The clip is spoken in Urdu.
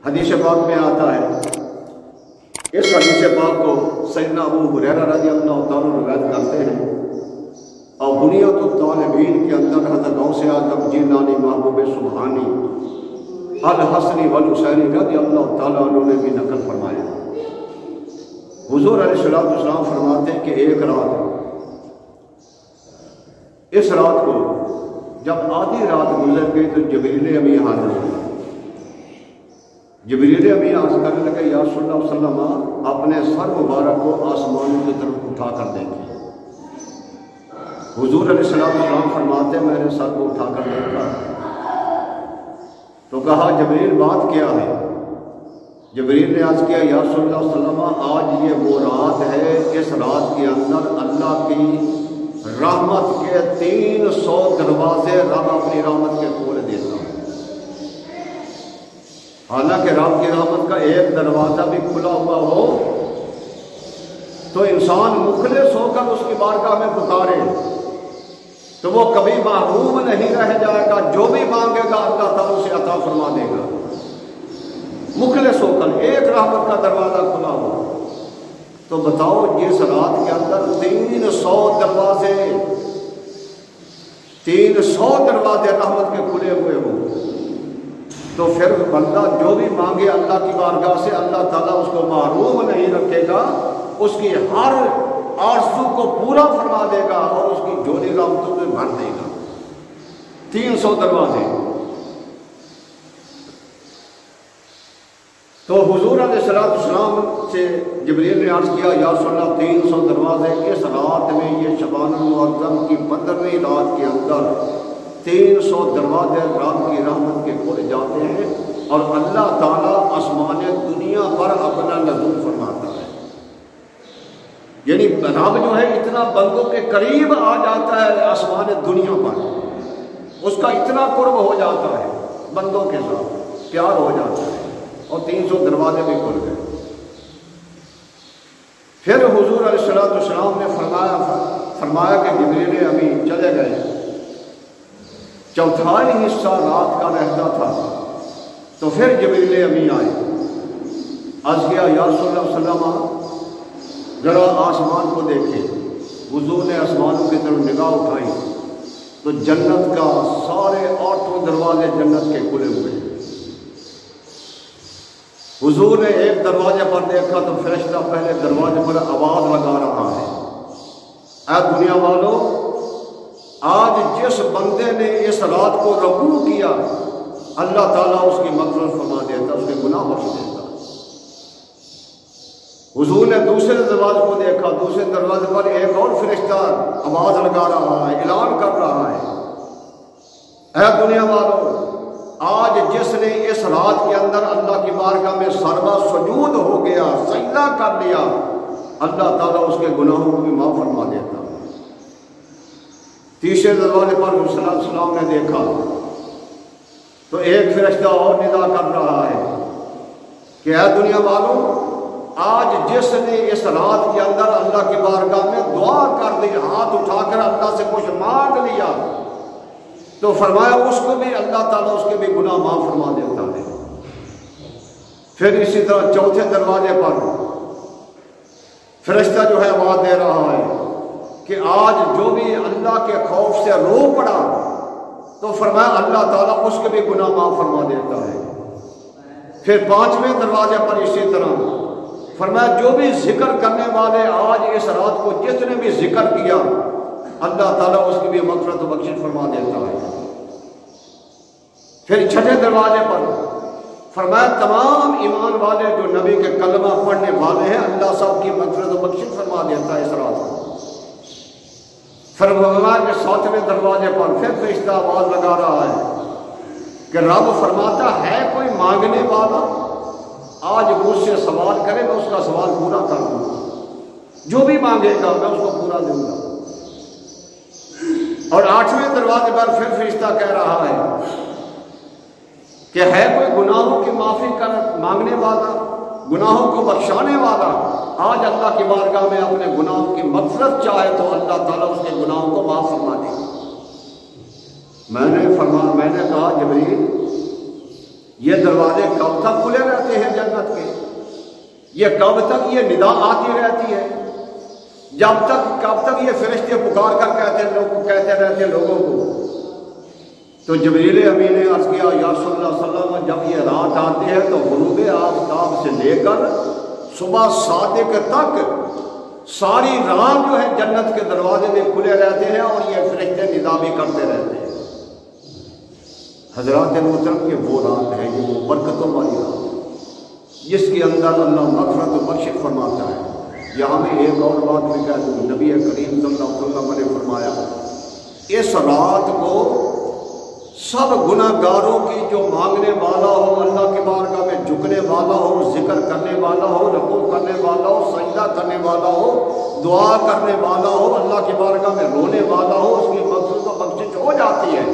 حدیث پاک میں آتا ہے، اس حدیث پاک کو سیدنا ابو ہریرہ رضی اللہ تعالیٰ روایت کرتے ہیں، اور بنیۃ الطالبین کے اندر حضرت غوث اعظم جیلانی محبوب سبحانی الحسنی والحسینی رضی اللہ تعالیٰ عنہ نے بھی نقل فرمایا۔ حضور علیہ السلام فرماتے ہیں کہ ایک رات، اس رات کو جب آدھی رات گزر گئی تو جبریل امین حاضر ہوا۔ جبریل امین عرض کرنے لگے، یا رسول اللہ صلی اللہ علیہ وسلم اپنے سر مبارک کو آسمانوں کی طرف اٹھا کر دیکھیں۔ حضور علیہ السلام فرماتے ہیں، میں نے سر کو اٹھا کر دیکھا تو کہا جبریل بات کیا ہے؟ جبریل نے عرض کیا، یا رسول اللہ صلی اللہ علیہ وسلم آج یہ وہ رات ہے، اس رات کے اندر اللہ کی رحمت کے 300 دروازے رب اپنی رحمت کے کھول دیتا ہوں۔ حالانکہ رب کی رحمت کا ایک دروازہ بھی کھلا ہوا ہو تو انسان مخلص ہو کر اس کی بارگاہ میں پکارے تو وہ کبھی محروم نہیں رہ جائے گا، جو بھی مانگے گا اللہ تعالیٰ اسے عطا فرما دے گا۔ مخلص ہو کر ایک رحمت کا دروازہ کھلا ہوا تو بتاؤ جس رات کے اندر 300 دروازے رحمت کے کھلے ہوئے ہوں تو پھر بندہ جو بھی مانگے اللہ کی بارگاہ سے اللہ تعالیٰ اس کو محروم نہیں رکھے گا، اس کی ہر آرزو کو پورا فرما دے گا اور اس کی جھولی رحمتوں میں بھر دے گا۔ 300 دروازے۔ تو حضور علیہ السلام سے جبریل نے عرض کیا، یا رسول اللہ 300 دروازے، اس رات میں یہ شعبان المعظم کی 15ویں رات کے اندر 300 دروازے رب کی رحمت کے کھول جاتے ہیں اور اللہ تعالیٰ آسمان دنیا پر اپنا نزول فرماتا ہے۔ یعنی رب جو ہے اتنا بندوں کے قریب آ جاتا ہے آسمان دنیا پر، اس کا اتنا قرب ہو جاتا ہے، بندوں کے ساتھ پیار ہو جاتا ہے اور 300 دروازے بھی کھل گئے۔ پھر حضور علیہ السلام نے فرمایا کہ جبریل امین چلے گئے، چوتھائی حصہ رات کا رہتا تھا تو پھر جبریل امین آئے، عرض کیا، یا رسول اللہ صلی اللہ علیہ وسلم ذرا آسمان کو دیکھے۔ حضور نے آسمانوں کی طرف نگاہ اٹھائی تو جنت کا سارے 8 دروازے جنت کے کھلے ہوئے۔ حضور نے ایک دروازے پر دیکھا تو فرشتہ پہلے دروازے پر آواز لگا رہا ہے، اے دنیا والو، آج جس بندے نے اس رات کو رکوع کیا اللہ تعالیٰ اس کی مغفرت فرما دیتا، اس کے گناہ بخش دیتا۔ حضور نے دوسرے دروازے کو دیکھا، دوسرے دروازے پر ایک اور فرشتہ آواز لگا رہا ہے، اعلان کر رہا ہے، اے دنیا والو، آج جس نے اس رات کے اندر اللہ کی بارگاہ میں سربا سجود ہو گیا، سجدہ کر لیا، اللہ تعالیٰ اس کے گناہوں کو بھی معاف فرما دیتا۔ تیسرے دروازے پر صلی اللہ علیہ وسلم نے دیکھا تو ایک فرشتہ اور ندا کر رہا ہے کہ اے دنیا والوں، آج جس نے اس رات کے اندر اللہ کی بارگاہ میں دعا کر دی، ہاتھ اٹھا کر اللہ سے کچھ مانگ لیا تو فرمایا اس کو بھی اللہ تعالیٰ اس کے بھی گناہ معاف فرما دیتا ہے۔ پھر اسی طرح چوتھے دروازے پر فرشتہ جو ہے آواز دے رہا ہے کہ آج جو بھی اللہ کے خوف سے رو پڑا تو فرمایا اللہ تعالیٰ اس کے بھی گناہ معاف فرما دیتا ہے۔ پھر 5ویں دروازے پر اسی طرح فرمایا جو بھی ذکر کرنے والے آج اس رات کو جس نے بھی ذکر کیا اللہ تعالیٰ اس کی بھی مغفرت و بخشش فرما دیتا ہے۔ پھر 6 دروازے پر فرمایا تمام ایمان والے جو نبی کے کلمہ پڑھنے والے ہیں اللہ سب کی مغفرت و بخشش فرما دیتا ہے اس رات کو۔ پھر بھگوان کے 7ویں دروازے پر پھر فرشتہ آواز لگا رہا ہے کہ رب فرماتا ہے کوئی مانگنے والا آج مجھ سے سوال کرے میں اس کا سوال پورا کر دوں گا، جو بھی مانگے گا میں اس کو پورا دوں گا۔ اور 8ویں دروازے پر پھر فرشتہ کہہ رہا ہے کہ ہے کوئی گناہوں کی معافی کر مانگنے والا، گناہوں کو بخشانے والا، آج اللہ کی بارگاہ میں اپنے گناہوں کی مغفرت چاہے تو اللہ تعالیٰ اس کے گناہوں کو معاف فرما دے گا۔ میں نے کہا جبریل یہ دروازے کب تک کھلے رہتے یہ کب تک یہ ندا آتی رہتی ہے؟ کب تک یہ فرشتے پکار کر کہتے رہتے لوگوں کو؟ تو جبریل امین نے عرض کیا یا صلی اللہ علیہ وسلم جب یہ رات آتی ہے تو غروب آفتاب سے لے کر صبح صادق تک ساری رات جو ہے جنت کے دروازے میں کھلے رہتے ہیں اور یہ فرشتے ندا بھی کرتے رہتے ہیں۔ حضرات محترم یہ وہ رات ہے، یہ وہ برکتوں والی رات جس کے اندر اللہ مغفرت و بخشش فرماتا ہے۔ یہاں میں ایک اور بات بھی کہہ دوں، نبی کریم صلی اللہ علیہ وسلم نے فرمایا اس رات کو سب گناہ گاروں کی جو مانگنے والا ہو، اللہ کے بارگاہ میں جھکنے والا ہو، ذکر کرنے والا ہو، رکوع کرنے والا ہو، سجدہ کرنے والا ہو، دعا کرنے والا ہو، اللہ کے بارگاہ میں رونے والا ہو، اس کی مغفرت و بخشش ہو جاتی ہے۔